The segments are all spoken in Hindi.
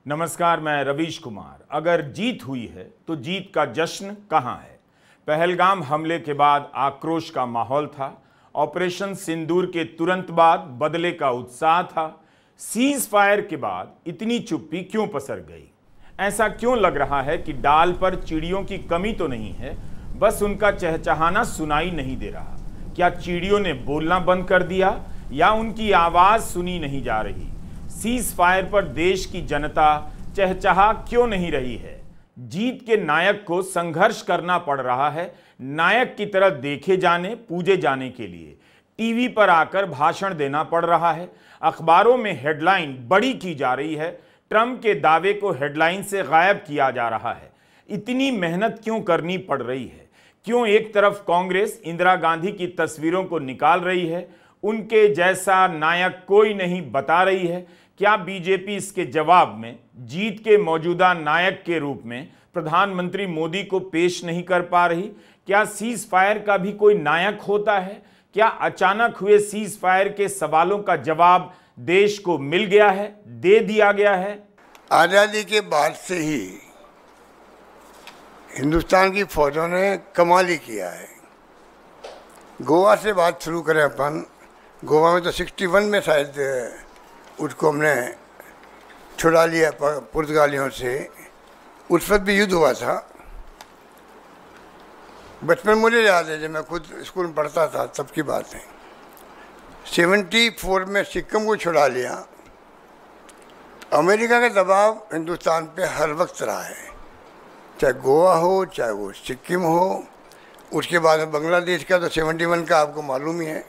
नमस्कार, मैं रवीश कुमार। अगर जीत हुई है तो जीत का जश्न कहाँ है? पहलगाम हमले के बाद आक्रोश का माहौल था। ऑपरेशन सिंदूर के तुरंत बाद बदले का उत्साह था। सीज फायर के बाद इतनी चुप्पी क्यों पसर गई? ऐसा क्यों लग रहा है कि डाल पर चिड़ियों की कमी तो नहीं है, बस उनका चहचहाना सुनाई नहीं दे रहा? क्या चिड़ियों ने बोलना बंद कर दिया या उनकी आवाज सुनी नहीं जा रही? सीज फायर पर देश की जनता चहचहा क्यों नहीं रही है? जीत के नायक को संघर्ष करना पड़ रहा है नायक की तरह देखे जाने, पूजे जाने के लिए। टीवी पर आकर भाषण देना पड़ रहा है। अखबारों में हेडलाइन बड़ी की जा रही है। ट्रंप के दावे को हेडलाइन से गायब किया जा रहा है। इतनी मेहनत क्यों करनी पड़ रही है? क्यों एक तरफ कांग्रेस इंदिरा गांधी की तस्वीरों को निकाल रही है, उनके जैसा नायक कोई नहीं बता रही है? क्या बीजेपी इसके जवाब में जीत के मौजूदा नायक के रूप में प्रधानमंत्री मोदी को पेश नहीं कर पा रही? क्या सीज फायर का भी कोई नायक होता है? क्या अचानक हुए सीज फायर के सवालों का जवाब देश को मिल गया है, दे दिया गया है? आज़ादी के बाद से ही हिंदुस्तान की फौजों ने कमाल ही किया है। गोवा से बात शुरू करें अपन। गोवा में तो 61 में शायद उसको हमने छुड़ा लिया पुर्तगालियों से। उस वक्त भी युद्ध हुआ था। बचपन मुझे याद है, जब मैं खुद स्कूल में पढ़ता था तब की बात है। 74 में सिक्किम को छुड़ा लिया। अमेरिका का दबाव हिंदुस्तान पे हर वक्त रहा है, चाहे गोवा हो चाहे वो सिक्किम हो। उसके बाद में बांग्लादेश का तो 71 का आपको मालूम ही है।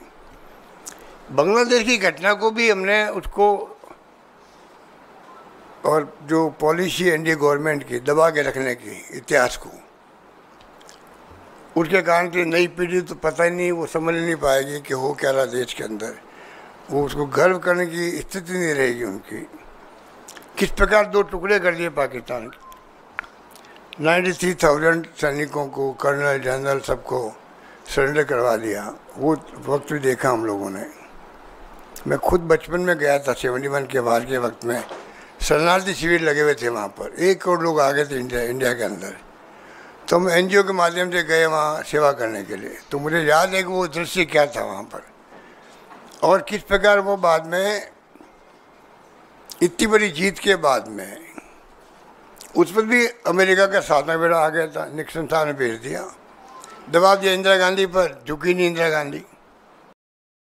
बांग्लादेश की घटना को भी हमने उसको, और जो पॉलिसी इंडिया गवर्नमेंट की दबा के रखने की इतिहास को, उसके कारण की नई पीढ़ी तो पता ही नहीं, वो समझ नहीं पाएगी कि हो क्या रहा देश के अंदर। वो उसको गर्व करने की स्थिति नहीं रहेगी उनकी। किस प्रकार दो टुकड़े कर दिए पाकिस्तान के। 93,000 सैनिकों को, कर्नल जनरल सबको सरेंडर करवा दिया। वो वक्त भी देखा हम लोगों ने। मैं खुद बचपन में गया था 71 के बाद के वक्त में। शरणार्थी शिविर लगे हुए थे वहाँ पर। 1 करोड़ लोग आ गए थे इंडिया के अंदर। तो हम NGO के माध्यम से गए वहाँ सेवा करने के लिए। तो मुझे याद है कि वो दृश्य क्या था वहाँ पर, और किस प्रकार वो बाद में इतनी बड़ी जीत के बाद में उस पर भी अमेरिका का साधना बेड़ा आ गया था। निक्सन साहब ने भेज दिया, दबाव दिया इंदिरा गांधी पर। झुकी नहीं इंदिरा गांधी।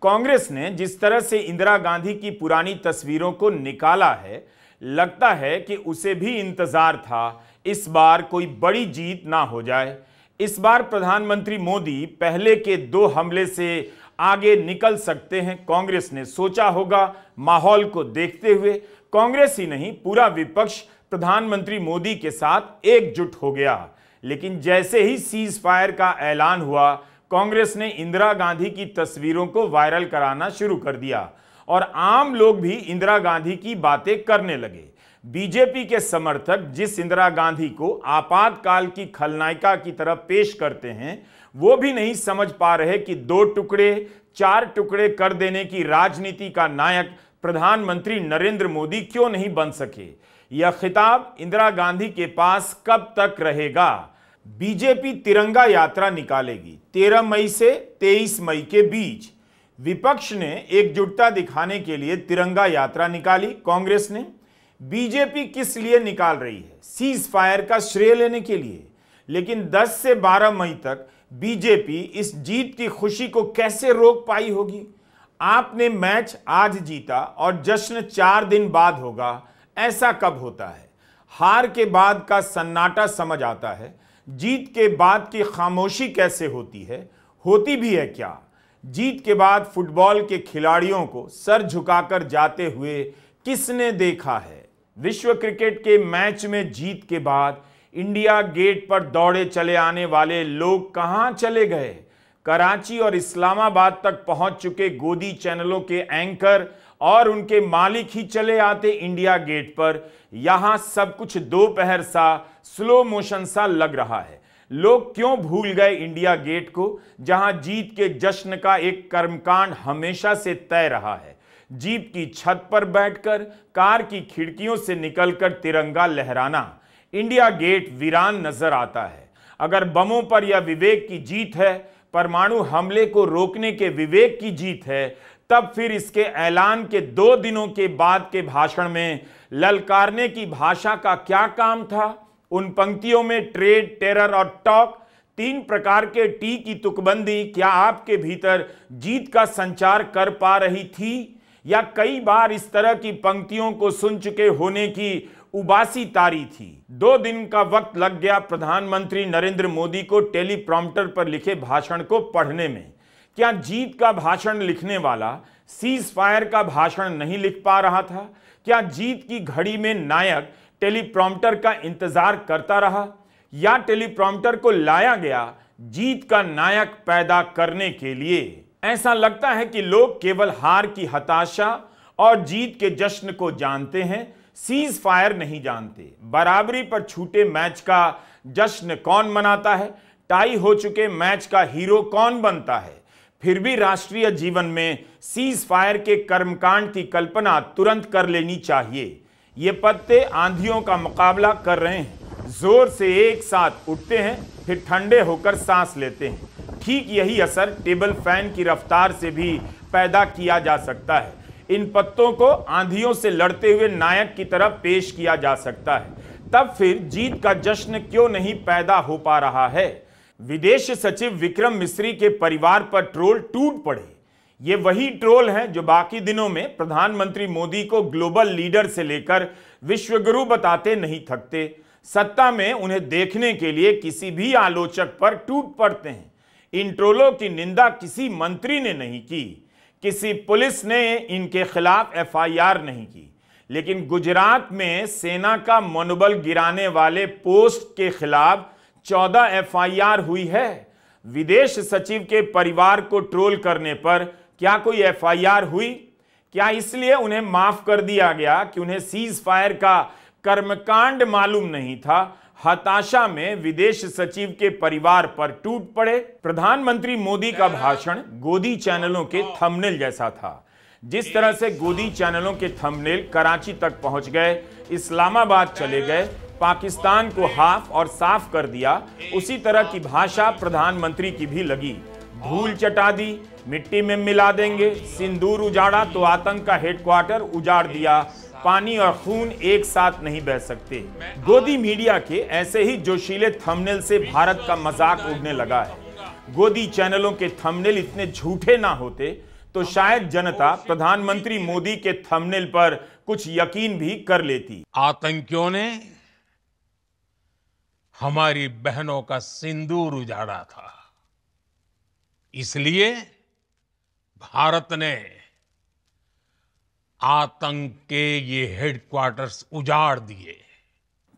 कांग्रेस ने जिस तरह से इंदिरा गांधी की पुरानी तस्वीरों को निकाला है, लगता है कि उसे भी इंतजार था इस बार कोई बड़ी जीत ना हो जाए। इस बार प्रधानमंत्री मोदी पहले के 2 हमले से आगे निकल सकते हैं, कांग्रेस ने सोचा होगा। माहौल को देखते हुए कांग्रेस ही नहीं, पूरा विपक्ष प्रधानमंत्री मोदी के साथ एकजुट हो गया। लेकिन जैसे ही सीज फायर का ऐलान हुआ, कांग्रेस ने इंदिरा गांधी की तस्वीरों को वायरल कराना शुरू कर दिया और आम लोग भी इंदिरा गांधी की बातें करने लगे। बीजेपी के समर्थक जिस इंदिरा गांधी को आपातकाल की खलनायिका की तरह पेश करते हैं, वो भी नहीं समझ पा रहे कि 2 टुकड़े 4 टुकड़े कर देने की राजनीति का नायक प्रधानमंत्री नरेंद्र मोदी क्यों नहीं बन सके। यह खिताब इंदिरा गांधी के पास कब तक रहेगा? बीजेपी तिरंगा यात्रा निकालेगी 13 मई से 23 मई के बीच। विपक्ष ने एकजुटता दिखाने के लिए तिरंगा यात्रा निकाली। कांग्रेस ने। बीजेपी किस लिए निकाल रही है? सीज फायर का श्रेय लेने के लिए। लेकिन 10 से 12 मई तक बीजेपी इस जीत की खुशी को कैसे रोक पाई होगी? आपने मैच आज जीता और जश्न 4 दिन बाद होगा, ऐसा कब होता है? हार के बाद का सन्नाटा समझ आता है, जीत के बाद की खामोशी कैसे होती है? होती भी है क्या? जीत के बाद फुटबॉल के खिलाड़ियों को सर झुकाकर जाते हुए किसने देखा है? विश्व क्रिकेट के मैच में जीत के बाद इंडिया गेट पर दौड़े चले आने वाले लोग कहां चले गए? कराची और इस्लामाबाद तक पहुंच चुके गोदी चैनलों के एंकर और उनके मालिक ही चले आते इंडिया गेट पर। यहां सब कुछ दोपहर सा, स्लो मोशन सा लग रहा है। लोग क्यों भूल गए इंडिया गेट को, जहां जीत के जश्न का एक कर्मकांड हमेशा से तय रहा है? जीप की छत पर बैठकर कार की खिड़कियों से निकलकर तिरंगा लहराना। इंडिया गेट वीरान नजर आता है। अगर बमों पर यह विवेक की जीत है, परमाणु हमले को रोकने के विवेक की जीत है, तब फिर इसके ऐलान के 2 दिनों के बाद के भाषण में ललकारने की भाषा का क्या काम था? उन पंक्तियों में ट्रेड, टेरर और टॉक, 3 प्रकार के टी की तुकबंदी क्या आपके भीतर जीत का संचार कर पा रही थी, या कई बार इस तरह की पंक्तियों को सुन चुके होने की उबासी तारी थी? 2 दिन का वक्त लग गया प्रधानमंत्री नरेंद्र मोदी को टेलीप्रॉम्प्टर पर लिखे भाषण को पढ़ने में। क्या जीत का भाषण लिखने वाला सीज फायर का भाषण नहीं लिख पा रहा था? क्या जीत की घड़ी में नायक टेलीप्रॉम्प्टर का इंतजार करता रहा, या टेलीप्रॉम्प्टर को लाया गया जीत का नायक पैदा करने के लिए? ऐसा लगता है कि लोग केवल हार की हताशा और जीत के जश्न को जानते हैं, सीज फायर नहीं जानते। बराबरी पर छूटे मैच का जश्न कौन मनाता है? टाई हो चुके मैच का हीरो कौन बनता है? फिर भी राष्ट्रीय जीवन में सीज फायर के कर्मकांड की कल्पना तुरंत कर लेनी चाहिए। ये पत्ते आंधियों का मुकाबला कर रहे हैं, जोर से एक साथ उठते हैं, फिर ठंडे होकर सांस लेते हैं। ठीक यही असर टेबल फैन की रफ्तार से भी पैदा किया जा सकता है। इन पत्तों को आंधियों से लड़ते हुए नायक की तरफ पेश किया जा सकता है। तब फिर जीत का जश्न क्यों नहीं पैदा हो पा रहा है? विदेश सचिव विक्रम मिस्री के परिवार पर ट्रोल टूट पड़े। ये वही ट्रोल हैं जो बाकी दिनों में प्रधानमंत्री मोदी को ग्लोबल लीडर से लेकर विश्वगुरु बताते नहीं थकते। सत्ता में उन्हें देखने के लिए किसी भी आलोचक पर टूट पड़ते हैं। इन ट्रोलों की निंदा किसी मंत्री ने नहीं की, किसी पुलिस ने इनके खिलाफ एफआईआर नहीं की, लेकिन गुजरात में सेना का मनोबल गिराने वाले पोस्ट के खिलाफ 14 एफआईआर हुई है। विदेश सचिव के परिवार को ट्रोल करने पर क्या कोई एफआईआर हुई? क्या इसलिए उन्हें माफ कर दिया गया कि उन्हें सीज फायर का कर्मकांड मालूम नहीं था? हताशा में विदेश सचिव के परिवार पर टूट पड़े। प्रधानमंत्री मोदी का भाषण गोदी चैनलों के थंबनेल जैसा था। जिस तरह से गोदी चैनलों के थंबनेल कराची तक पहुंच गए, इस्लामाबाद चले गए, पाकिस्तान को हाफ और साफ कर दिया, उसी तरह की भाषा प्रधानमंत्री की भी लगी। धूल चटा दी, मिट्टी में मिला देंगे, सिंदूर उजाड़ा तो आतंक का हेडक्वार्टर उजाड़ दिया। पानी और खून एक साथ नहीं बह सकते। गोदी मीडिया के ऐसे ही जोशीले थंबनेल से भारत का मजाक उड़ने लगा है। गोदी चैनलों के थंबनेल इतने झूठे ना होते तो शायद जनता प्रधानमंत्री मोदी के थंबनेल पर कुछ यकीन भी कर लेती। आतंकियों ने हमारी बहनों का सिंदूर उजाड़ा था, इसलिए भारत ने आतंक के ये हेडक्वार्टर्स उजाड़ दिए।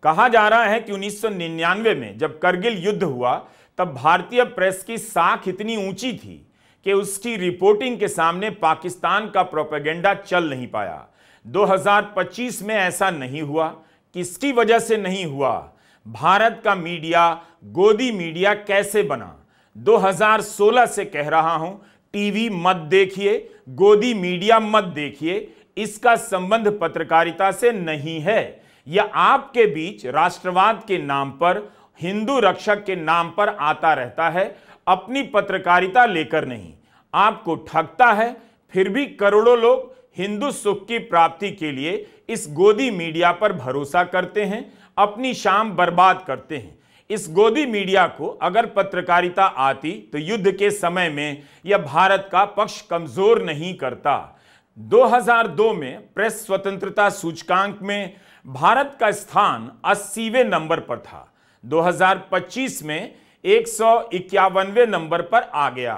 कहा जा रहा है कि 1999 में जब करगिल युद्ध हुआ, तब भारतीय प्रेस की साख इतनी ऊंची थी कि उसकी रिपोर्टिंग के सामने पाकिस्तान का प्रोपेगेंडा चल नहीं पाया। 2025 में ऐसा नहीं हुआ। किसकी वजह से नहीं हुआ? भारत का मीडिया गोदी मीडिया कैसे बना? 2016 से कह रहा हूं, टीवी मत देखिए, गोदी मीडिया मत देखिए। इसका संबंध पत्रकारिता से नहीं है। यह आपके बीच राष्ट्रवाद के नाम पर, हिंदू रक्षक के नाम पर आता रहता है, अपनी पत्रकारिता लेकर नहीं। आपको ठगता है। फिर भी करोड़ों लोग हिंदू सुख की प्राप्ति के लिए इस गोदी मीडिया पर भरोसा करते हैं, अपनी शाम बर्बाद करते हैं। इस गोदी मीडिया को अगर पत्रकारिता आती तो युद्ध के समय में यह भारत का पक्ष कमजोर नहीं करता। 2002 में प्रेस स्वतंत्रता सूचकांक में भारत का स्थान 80वें नंबर पर था। 2025 में 151वें नंबर पर आ गया।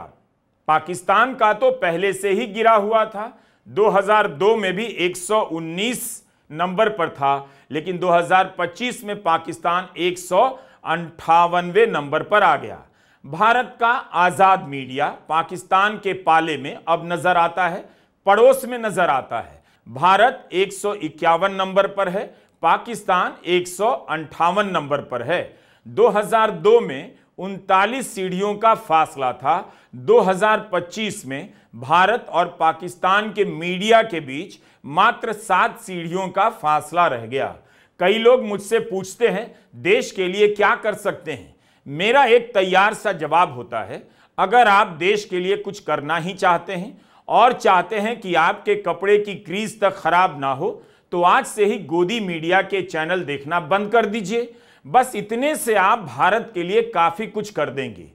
पाकिस्तान का तो पहले से ही गिरा हुआ था। 2002 में भी 119 नंबर पर था, लेकिन 2025 में पाकिस्तान 158वें नंबर पर आ गया। भारत का आजाद मीडिया पाकिस्तान के पाले में अब नजर आता है, पड़ोस में नजर आता है। भारत 151 नंबर पर है, पाकिस्तान 158 नंबर पर है। 2002 में 39 सीढ़ियों का फासला था। 2025 में भारत और पाकिस्तान के मीडिया के बीच मात्र 7 सीढ़ियों का फासला रह गया। कई लोग मुझसे पूछते हैं देश के लिए क्या कर सकते हैं। मेरा एक तैयार सा जवाब होता है, अगर आप देश के लिए कुछ करना ही चाहते हैं और चाहते हैं कि आपके कपड़े की क्रीज तक खराब ना हो, तो आज से ही गोदी मीडिया के चैनल देखना बंद कर दीजिए। बस इतने से आप भारत के लिए काफी कुछ कर देंगे।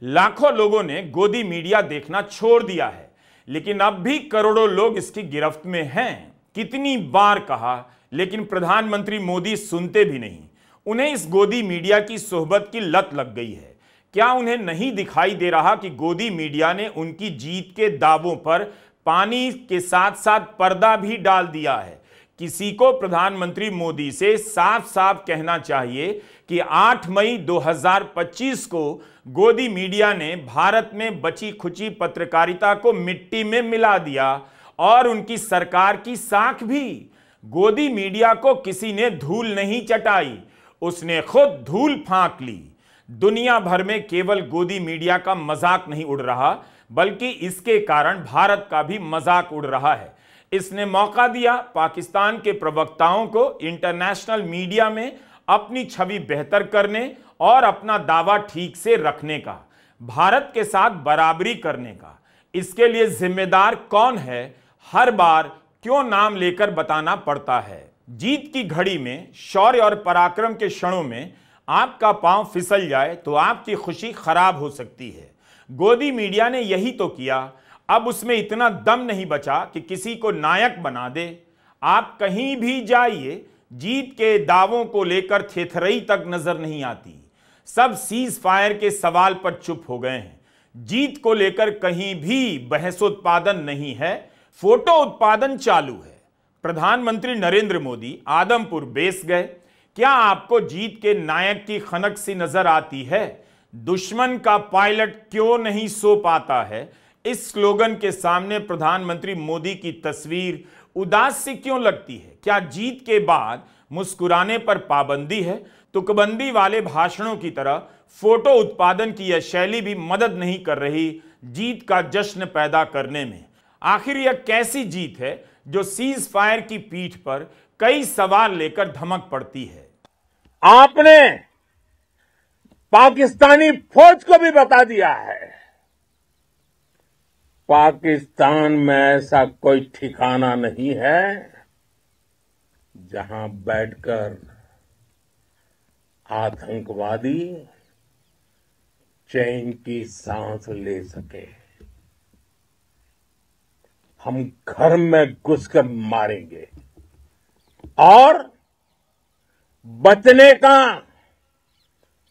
लाखों लोगों ने गोदी मीडिया देखना छोड़ दिया है, लेकिन अब भी करोड़ों लोग इसकी गिरफ्त में हैं। कितनी बार कहा, लेकिन प्रधानमंत्री मोदी सुनते भी नहीं। उन्हें इस गोदी मीडिया की सोहबत की लत लग गई है। क्या उन्हें नहीं दिखाई दे रहा कि गोदी मीडिया ने उनकी जीत के दावों पर पानी के साथ साथ पर्दा भी डाल दिया है। किसी को प्रधानमंत्री मोदी से साफ साफ कहना चाहिए कि 8 मई 2025 को गोदी मीडिया ने भारत में बची खुची पत्रकारिता को मिट्टी में मिला दिया और उनकी सरकार की साख भी। गोदी मीडिया को किसी ने धूल नहीं चटाई, उसने खुद धूल फांक ली। दुनिया भर में केवल गोदी मीडिया का मजाक नहीं उड़ रहा, बल्कि इसके कारण भारत का भी मजाक उड़ रहा है। इसने मौका दिया पाकिस्तान के प्रवक्ताओं को इंटरनेशनल मीडिया में अपनी छवि बेहतर करने और अपना दावा ठीक से रखने का, भारत के साथ बराबरी करने का। इसके लिए जिम्मेदार कौन है, हर बार क्यों नाम लेकर बताना पड़ता है। जीत की घड़ी में, शौर्य और पराक्रम के क्षणों में आपका पांव फिसल जाए तो आपकी खुशी खराब हो सकती है। गोदी मीडिया ने यही तो किया। अब उसमें इतना दम नहीं बचा कि किसी को नायक बना दे। आप कहीं भी जाइए, जीत के दावों को लेकर थेथरई तक नजर नहीं आती। सब सीज फायर के सवाल पर चुप हो गए हैं। जीत को लेकर कहीं भी बहसोत्पादन नहीं है, फोटो उत्पादन चालू है। प्रधानमंत्री नरेंद्र मोदी आदमपुर बेस गए। क्या आपको जीत के नायक की खनक सी नजर आती है? दुश्मन का पायलट क्यों नहीं सो पाता है, इस स्लोगन के सामने प्रधानमंत्री मोदी की तस्वीर उदास सी क्यों लगती है? क्या जीत के बाद मुस्कुराने पर पाबंदी है? तुकबंदी वाले भाषणों की तरह फोटो उत्पादन की यह शैली भी मदद नहीं कर रही जीत का जश्न पैदा करने में। आखिर यह कैसी जीत है जो सीज फायर की पीठ पर कई सवाल लेकर धमक पड़ती है? आपने पाकिस्तानी फौज को भी बता दिया है, पाकिस्तान में ऐसा कोई ठिकाना नहीं है जहां बैठकर आतंकवादी चैन की सांस ले सके। हम घर में घुसकर मारेंगे और बचने का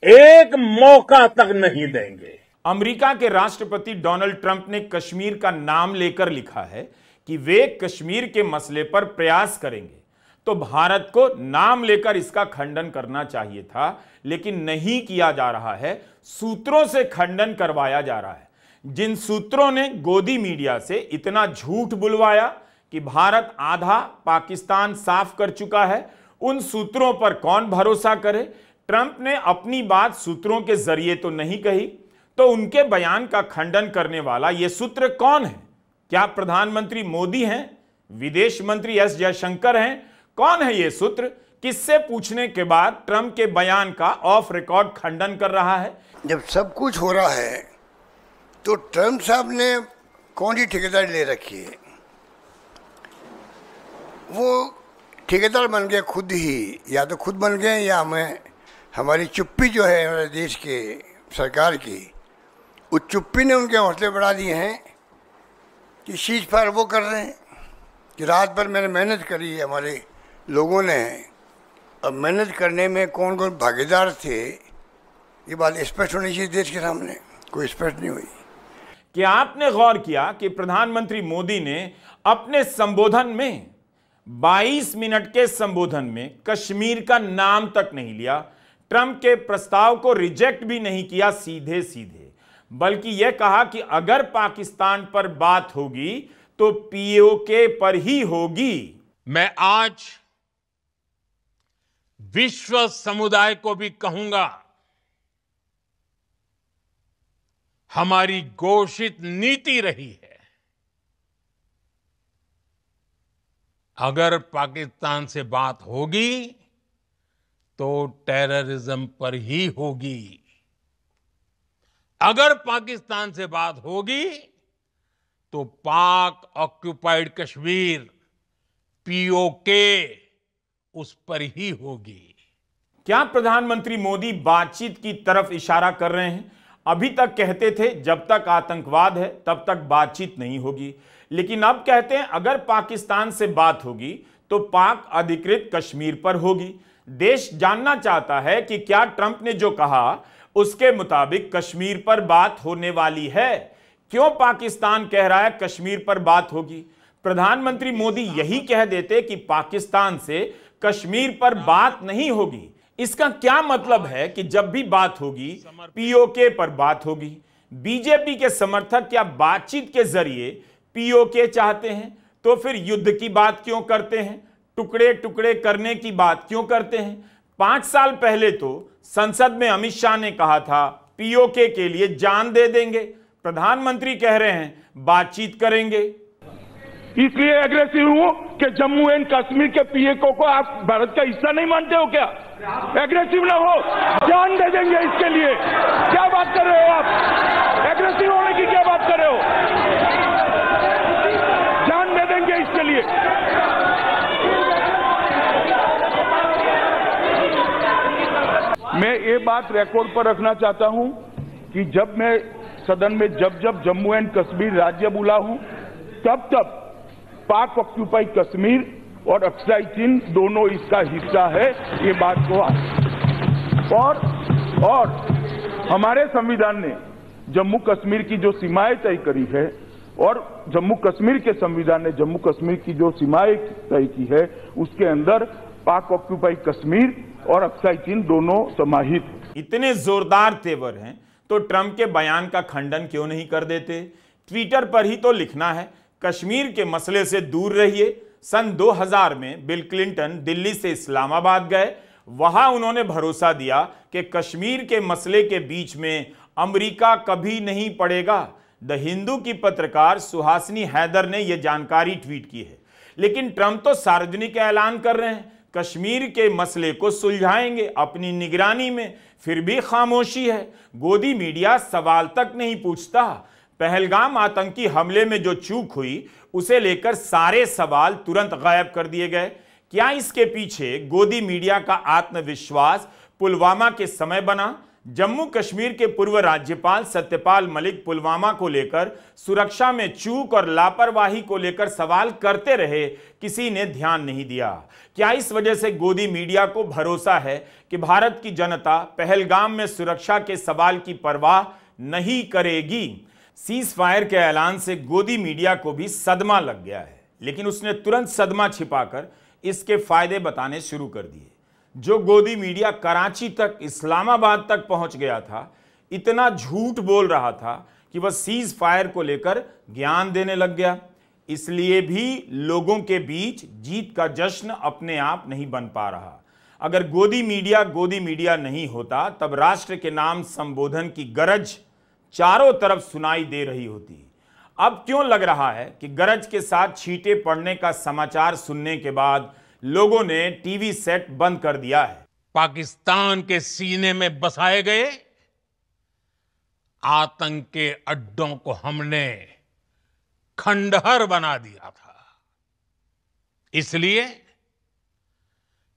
एक मौका तक नहीं देंगे। अमेरिका के राष्ट्रपति डोनाल्ड ट्रंप ने कश्मीर का नाम लेकर लिखा है कि वे कश्मीर के मसले पर प्रयास करेंगे, तो भारत को नाम लेकर इसका खंडन करना चाहिए था, लेकिन नहीं किया जा रहा है। सूत्रों से खंडन करवाया जा रहा है। जिन सूत्रों ने गोदी मीडिया से इतना झूठ बुलवाया कि भारत आधा पाकिस्तान साफ कर चुका है, उन सूत्रों पर कौन भरोसा करे? ट्रंप ने अपनी बात सूत्रों के जरिए तो नहीं कही, तो उनके बयान का खंडन करने वाला यह सूत्र कौन है? क्या प्रधानमंत्री मोदी हैं? विदेश मंत्री एस जयशंकर हैं? कौन है यह सूत्र? किससे पूछने के बाद ट्रंप के बयान का ऑफ रिकॉर्ड खंडन कर रहा है? जब सब कुछ हो रहा है तो ट्रंप साहब ने कौन सी ठेकेदारी ले रखी है? वो ठेकेदार बन गए खुद ही, या तो खुद बन गए या हमारी चुप्पी जो है हमारे देश के सरकार की, उस चुप्पी ने उनके हौसले बढ़ा दिए हैं कि सीज फायर वो कर रहे हैं कि रात भर मैंने मेहनत करी, हमारे लोगों ने। अब मेहनत करने में कौन कौन भागीदार थे, ये बात स्पष्ट होनी चाहिए देश के सामने। कोई स्पष्ट नहीं हुई। क्या आपने गौर किया कि प्रधानमंत्री मोदी ने अपने संबोधन में 22 मिनट के संबोधन में कश्मीर का नाम तक नहीं लिया, ट्रंप के प्रस्ताव को रिजेक्ट भी नहीं किया सीधे सीधे, बल्कि यह कहा कि अगर पाकिस्तान पर बात होगी तो पीओके पर ही होगी। मैं आज विश्व समुदाय को भी कहूंगा, हमारी घोषित नीति रही है। अगर पाकिस्तान से बात होगी तो टेररिज्म पर ही होगी। अगर पाकिस्तान से बात होगी तो पाक ऑक्युपाइड कश्मीर पीओके उस पर ही होगी। क्या प्रधानमंत्री मोदी बातचीत की तरफ इशारा कर रहे हैं? अभी तक कहते थे जब तक आतंकवाद है तब तक बातचीत नहीं होगी, लेकिन अब कहते हैं अगर पाकिस्तान से बात होगी तो पाक अधिकृत कश्मीर पर होगी। देश जानना चाहता है कि क्या ट्रंप ने जो कहा उसके मुताबिक कश्मीर पर बात होने वाली है। क्यों पाकिस्तान कह रहा है कश्मीर पर बात होगी? प्रधानमंत्री मोदी यही कह देते कि पाकिस्तान से कश्मीर पर बात नहीं होगी। इसका क्या मतलब है कि जब भी बात होगी पीओके पर बात होगी? बीजेपी के समर्थक क्या बातचीत के जरिए पीओके चाहते हैं? तो फिर युद्ध की बात क्यों करते हैं? टुकड़े टुकड़े करने की बात क्यों करते हैं? 5 साल पहले तो संसद में अमित शाह ने कहा था पीओके के लिए जान दे देंगे। प्रधानमंत्री कह रहे हैं बातचीत करेंगे। इसलिए एग्रेसिव हूं कि जम्मू एंड कश्मीर के पीओके को आप भारत का हिस्सा नहीं मानते हो क्या? एग्रेसिव ना हो, जान दे देंगे इसके लिए। क्या बात कर रहे हो आप? एग्रेसिव होने की क्या बात कर रहे हो? जान दे देंगे इसके लिए। मैं ये बात रिकॉर्ड पर रखना चाहता हूं कि जब मैं सदन में जब जम्मू एंड कश्मीर राज्य बोला हूं तब पाक ऑक्युपाई कश्मीर और अक्साई चीन दोनों इसका हिस्सा है, ये बात को और हमारे संविधान ने जम्मू कश्मीर की जो सीमाएं तय करी है और जम्मू कश्मीर के संविधान ने जम्मू कश्मीर की जो सीमाएं तय की है उसके अंदर पाक ऑक्युपाई कश्मीर और अक्साई चीन दोनों समाहित। इतने जोरदार तेवर हैं तो ट्रंप के बयान का खंडन क्यों नहीं कर देते? ट्विटर पर ही तो लिखना है कश्मीर के मसले से दूर रहिए। सन 2000 में बिल क्लिंटन दिल्ली से इस्लामाबाद गए, वहां उन्होंने भरोसा दिया कि कश्मीर के मसले के बीच में अमेरिका कभी नहीं पड़ेगा। द हिंदू की पत्रकार सुहासिनी हैदर ने यह जानकारी ट्वीट की है। लेकिन ट्रंप तो सार्वजनिक ऐलान कर रहे हैं कश्मीर के मसले को सुलझाएंगे अपनी निगरानी में, फिर भी खामोशी है। गोदी मीडिया सवाल तक नहीं पूछता। पहलगाम आतंकी हमले में जो चूक हुई उसे लेकर सारे सवाल तुरंत गायब कर दिए गए। क्या इसके पीछे गोदी मीडिया का आत्मविश्वास पुलवामा के समय बना? जम्मू कश्मीर के पूर्व राज्यपाल सत्यपाल मलिक पुलवामा को लेकर सुरक्षा में चूक और लापरवाही को लेकर सवाल करते रहे, किसी ने ध्यान नहीं दिया। क्या इस वजह से गोदी मीडिया को भरोसा है कि भारत की जनता पहलगाम में सुरक्षा के सवाल की परवाह नहीं करेगी? सीज फायर के ऐलान से गोदी मीडिया को भी सदमा लग गया है, लेकिन उसने तुरंत सदमा छिपाकर इसके फायदे बताने शुरू कर दिए। जो गोदी मीडिया कराची तक, इस्लामाबाद तक पहुंच गया था, इतना झूठ बोल रहा था कि वह सीज फायर को लेकर ज्ञान देने लग गया। इसलिए भी लोगों के बीच जीत का जश्न अपने आप नहीं बन पा रहा। अगर गोदी मीडिया नहीं होता तब राष्ट्र के नाम संबोधन की गरज चारों तरफ सुनाई दे रही होती। अब क्यों लग रहा है कि गरज के साथ छींटे पड़ने का समाचार सुनने के बाद लोगों ने टीवी सेट बंद कर दिया है? पाकिस्तान के सीने में बसाए गए आतंक के अड्डों को हमने खंडहर बना दिया था। इसलिए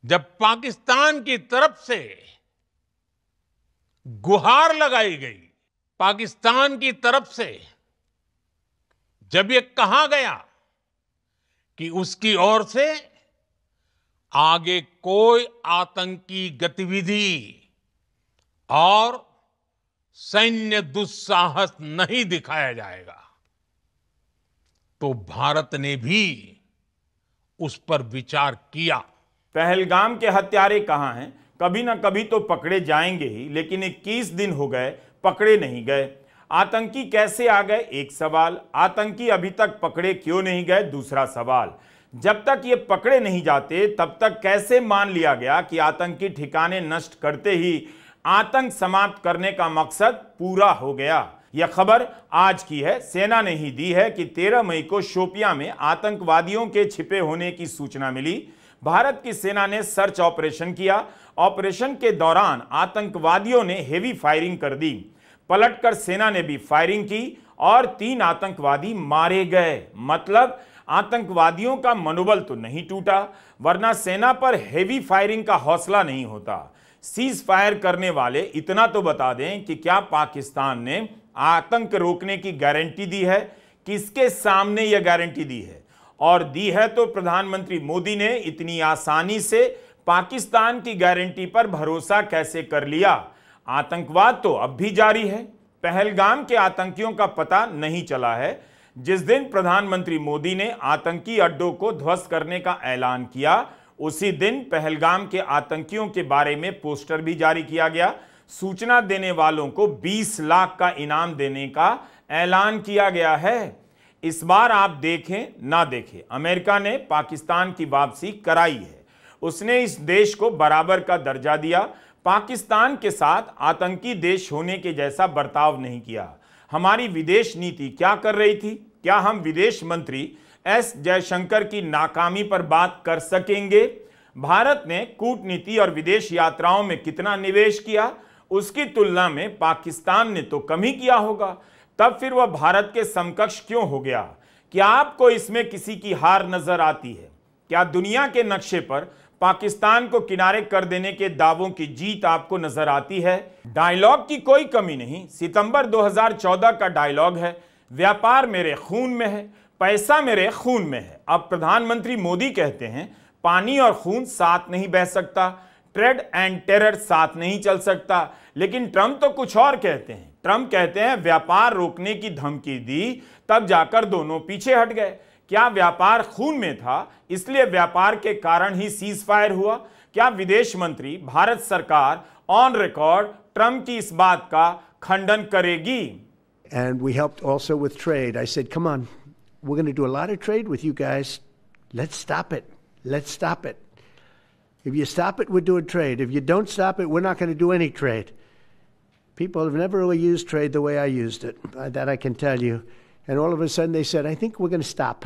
जब पाकिस्तान की तरफ से गुहार लगाई गई, पाकिस्तान की तरफ से जब ये कहा गया कि उसकी ओर से आगे कोई आतंकी गतिविधि और सैन्य दुस्साहस नहीं दिखाया जाएगा, तो भारत ने भी उस पर विचार किया। पहलगाम के हत्यारे कहां हैं? कभी ना कभी तो पकड़े जाएंगे ही, लेकिन 21 दिन हो गए पकड़े नहीं गए। आतंकी कैसे आ गए? एक सवाल। आतंकी अभी तक पकड़े क्यों नहीं गए? दूसरा सवाल। जब तक ये पकड़े नहीं जाते तब तक कैसे मान लिया गया कि आतंकी ठिकाने नष्ट करते ही आतंक समाप्त करने का मकसद पूरा हो गया? यह खबर आज की है। सेना ने ही दी है कि 13 मई को शोपियां में आतंकवादियों के छिपे होने की सूचना मिली। भारत की सेना ने सर्च ऑपरेशन किया। ऑपरेशन के दौरान आतंकवादियों ने हेवी फायरिंग कर दी। पलटकर सेना ने भी फायरिंग की और 3 आतंकवादी मारे गए। मतलब आतंकवादियों का मनोबल तो नहीं टूटा, वरना सेना पर हेवी फायरिंग का हौसला नहीं होता। सीज फायर करने वाले इतना तो बता दें कि क्या पाकिस्तान ने आतंक रोकने की गारंटी दी है? किसके सामने यह गारंटी दी है? और दी है तो प्रधानमंत्री मोदी ने इतनी आसानी से पाकिस्तान की गारंटी पर भरोसा कैसे कर लिया? आतंकवाद तो अब भी जारी है। पहलगाम के आतंकियों का पता नहीं चला है। जिस दिन प्रधानमंत्री मोदी ने आतंकी अड्डों को ध्वस्त करने का ऐलान किया, उसी दिन पहलगाम के आतंकियों के बारे में पोस्टर भी जारी किया गया। सूचना देने वालों को 20 लाख का इनाम देने का ऐलान किया गया है। इस बार आप देखें ना देखें, अमेरिका ने पाकिस्तान की वापसी कराई है। उसने इस देश को बराबर का दर्जा दिया। पाकिस्तान के साथ आतंकी देश होने के जैसा बर्ताव नहीं किया। हमारी विदेश नीति क्या कर रही थी? क्या हम विदेश मंत्री एस जयशंकर की नाकामी पर बात कर सकेंगे? भारत ने कूटनीति और विदेश यात्राओं में कितना निवेश किया, उसकी तुलना में पाकिस्तान ने तो कम ही किया होगा। तब फिर वह भारत के समकक्ष क्यों हो गया? क्या आपको इसमें किसी की हार नजर आती है? क्या दुनिया के नक्शे पर पाकिस्तान को किनारे कर देने के दावों की जीत आपको नजर आती है? डायलॉग की कोई कमी नहीं। सितंबर 2014 का डायलॉग है, व्यापार मेरे खून में है, पैसा मेरे खून में है। अब प्रधानमंत्री मोदी कहते हैं पानी और खून साथ नहीं बह सकता, ट्रेड एंड टेरर साथ नहीं चल सकता। लेकिन ट्रंप तो कुछ और कहते हैं। ट्रंप कहते हैं व्यापार रोकने की धमकी दी, तब जाकर दोनों पीछे हट गए। क्या व्यापार खून में था, इसलिए व्यापार के कारण ही सीज फायर हुआ? क्या विदेश मंत्री, भारत सरकार ऑन रिकॉर्ड ट्रंप की इस बात का खंडन करेगी? And we helped also with trade. I said, come on, we're going to do a lot of trade with you guys. Let's stop it. Let's stop it. If you stop it, we're doing trade. If you don't stop it, we're not going to do any trade. People have never really used trade the way I used it. That I can tell you. And all of a sudden they said, I think we're going to stop.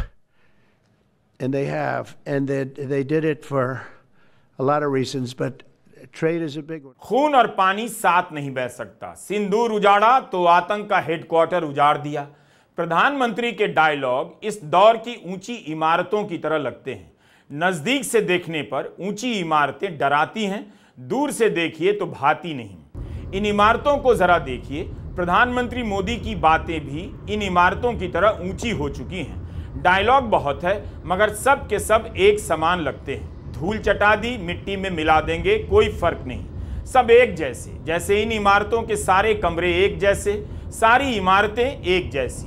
And they have. And they did it for a lot of reasons, but trade is a big one. खून और पानी साथ नहीं बह सकता। सिंदूर उजाड़ा तो आतंक का हेडक्वार्टर उजाड़ दिया। प्रधानमंत्री के डायलॉग इस दौर की ऊंची इमारतों की तरह लगते हैं। नजदीक से देखने पर ऊंची इमारतें डराती हैं, दूर से देखिए तो भाती नहीं। इन इमारतों को जरा देखिए। प्रधानमंत्री मोदी की बातें भी इन इमारतों की तरह ऊंची हो चुकी हैं। डायलॉग बहुत है, मगर सब के सब एक समान लगते हैं। धूल चटा दी, मिट्टी में मिला देंगे, कोई फर्क नहीं। सब एक जैसे, जैसे इन इमारतों के सारे कमरे एक जैसे, सारी इमारतें एक जैसी।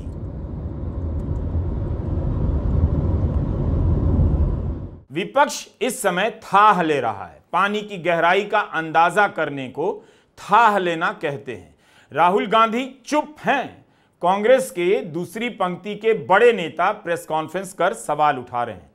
विपक्ष इस समय थाह ले रहा है। पानी की गहराई का अंदाजा करने को थाह लेना कहते हैं। राहुल गांधी चुप हैं। कांग्रेस के दूसरी पंक्ति के बड़े नेता प्रेस कॉन्फ्रेंस कर सवाल उठा रहे हैं।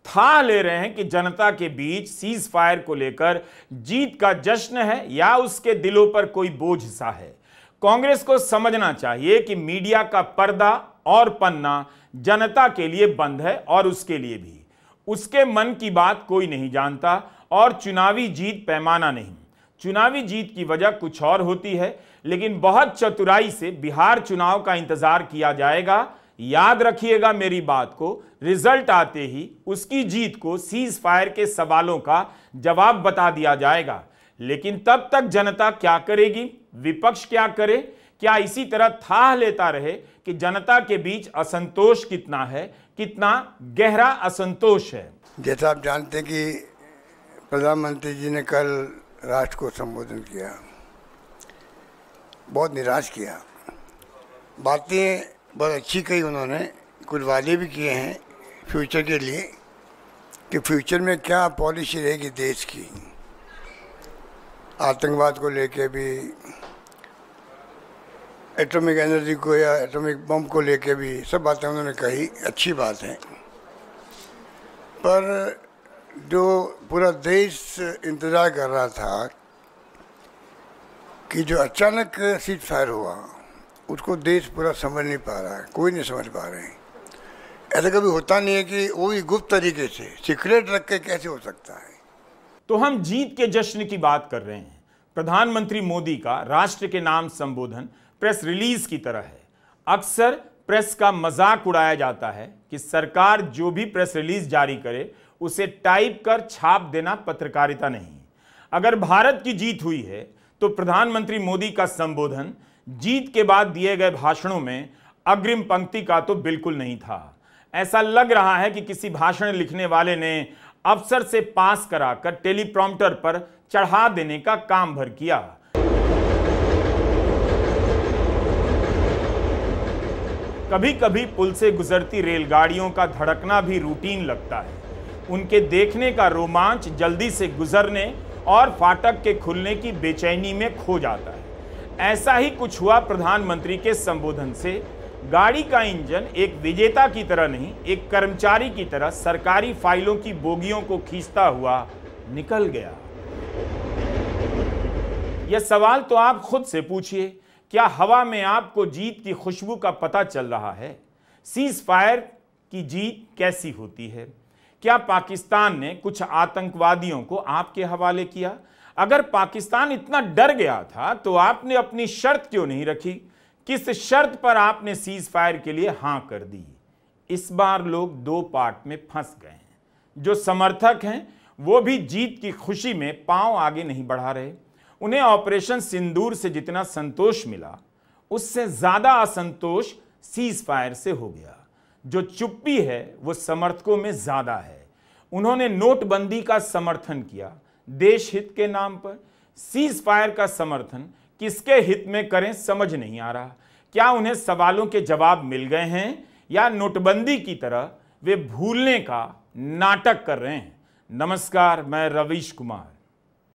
थाह ले रहे हैं कि जनता के बीच सीज फायर को लेकर जीत का जश्न है या उसके दिलों पर कोई बोझ सा है। कांग्रेस को समझना चाहिए कि मीडिया का पर्दा और पन्ना जनता के लिए बंद है और उसके लिए भी। उसके मन की बात कोई नहीं जानता और चुनावी जीत पैमाना नहीं। चुनावी जीत की वजह कुछ और होती है, लेकिन बहुत चतुराई से बिहार चुनाव का इंतजार किया जाएगा। याद रखिएगा मेरी बात को, रिजल्ट आते ही उसकी जीत को सीज फायर के सवालों का जवाब बता दिया जाएगा। लेकिन तब तक जनता क्या करेगी, विपक्ष क्या करे? क्या इसी तरह थाह लेता रहे कि जनता के बीच असंतोष कितना है, कितना गहरा असंतोष है? जैसा आप जानते हैं कि प्रधानमंत्री जी ने कल राष्ट्र को संबोधन किया, बहुत निराश किया। बातें बहुत अच्छी कही उन्होंने, कुछ वादे भी किए हैं फ्यूचर के लिए कि फ्यूचर में क्या पॉलिसी रहेगी देश की, आतंकवाद को लेके भी, एटॉमिक एनर्जी को या एटॉमिक बम को लेके भी, सब बातें उन्होंने कही, अच्छी बात है। पर जो पूरा देश इंतज़ार कर रहा था कि जो अचानक सीज फायर हुआ उसको देश पूरा समझ नहीं पा रहा है, कोई नहीं समझ पा रहे हैं। ऐसा कभी होता नहीं है कि वो भी गुप्त तरीके से सीक्रेट रख के कैसे हो सकता है। तो हम जीत के जश्न की बात कर रहे हैं। प्रधानमंत्री मोदी का राष्ट्र के नाम संबोधन प्रेस रिलीज की तरह है। अक्सर प्रेस का मजाक उड़ाया जाता है कि सरकार जो भी प्रेस रिलीज जारी करे उसे टाइप कर छाप देना पत्रकारिता नहीं। अगर भारत की जीत हुई है तो प्रधानमंत्री मोदी का संबोधन जीत के बाद दिए गए भाषणों में अग्रिम पंक्ति का तो बिल्कुल नहीं था। ऐसा लग रहा है कि किसी भाषण लिखने वाले ने अफसर से पास कराकर टेलीप्रॉम्प्टर पर चढ़ा देने का काम भर किया। कभी कभी पुल से गुजरती रेलगाड़ियों का धड़कना भी रूटीन लगता है। उनके देखने का रोमांच जल्दी से गुजरने और फाटक के खुलने की बेचैनी में खो जाता है। ऐसा ही कुछ हुआ प्रधानमंत्री के संबोधन से। गाड़ी का इंजन एक विजेता की तरह नहीं, एक कर्मचारी की तरह सरकारी फाइलों की बोगियों को खींचता हुआ निकल गया। यह सवाल तो आप खुद से पूछिए, क्या हवा में आपको जीत की खुशबू का पता चल रहा है? सीज फायर की जीत कैसी होती है? क्या पाकिस्तान ने कुछ आतंकवादियों को आपके हवाले किया? अगर पाकिस्तान इतना डर गया था तो आपने अपनी शर्त क्यों नहीं रखी? किस शर्त पर आपने सीज फायर के लिए हां कर दी? इस बार लोग दो पार्ट में फंस गए हैं। जो समर्थक हैं वो भी जीत की खुशी में पांव आगे नहीं बढ़ा रहे। उन्हें ऑपरेशन सिंदूर से जितना संतोष मिला उससे ज्यादा असंतोष सीज फायर से हो गया। जो चुप्पी है वो समर्थकों में ज्यादा है। उन्होंने नोटबंदी का समर्थन किया देश हित के नाम पर। सीज फायर का समर्थन किसके हित में करें समझ नहीं आ रहा। क्या उन्हें सवालों के जवाब मिल गए हैं या नोटबंदी की तरह वे भूलने का नाटक कर रहे हैं? नमस्कार, मैं रवीश कुमार।